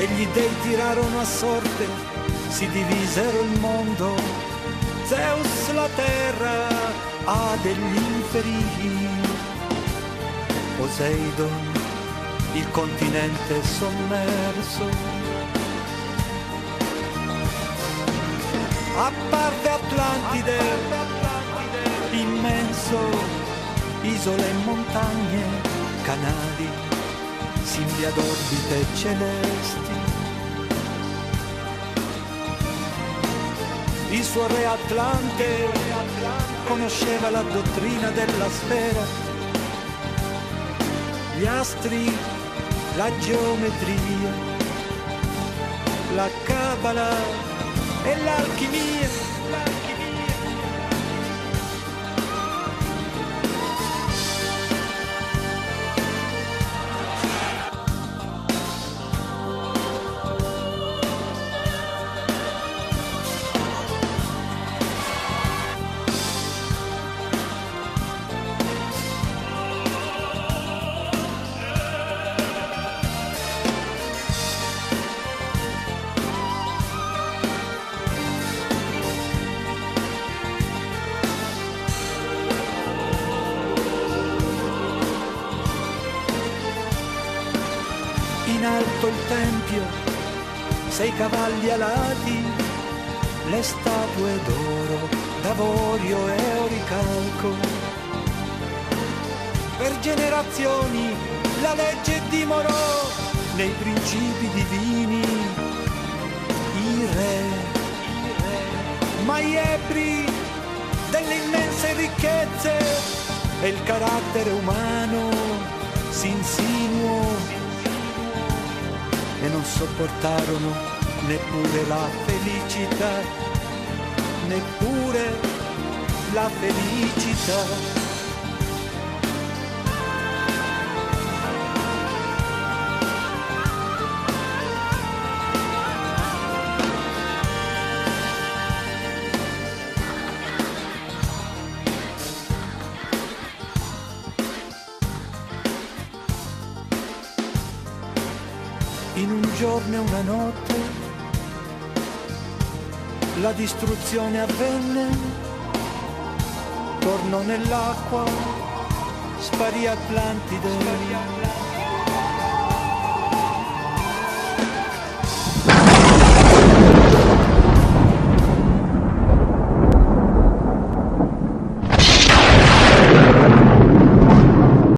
e gli dei tirarono a sorte, si divisero il mondo. Zeus la terra ha degli inferi, Poseidon il continente sommerso. Apparve Atlantide, immenso, isole e montagne, canali, simili ad orbite celesti. Il suo re Atlante conosceva la dottrina della sfera, gli astri, la geometria, la cabala e l'alchimia. In alto il tempio, 6 cavalli alati, le statue d'oro, d'avorio e oricalco. Per generazioni la legge dimorò nei principi divini. I re, ma gli ebbri delle immense ricchezze e il carattere umano si insinuò e non sopportarono neppure la felicità, neppure la felicità. In un giorno e una notte la distruzione avvenne, tornò nell'acqua, sparì Atlantide.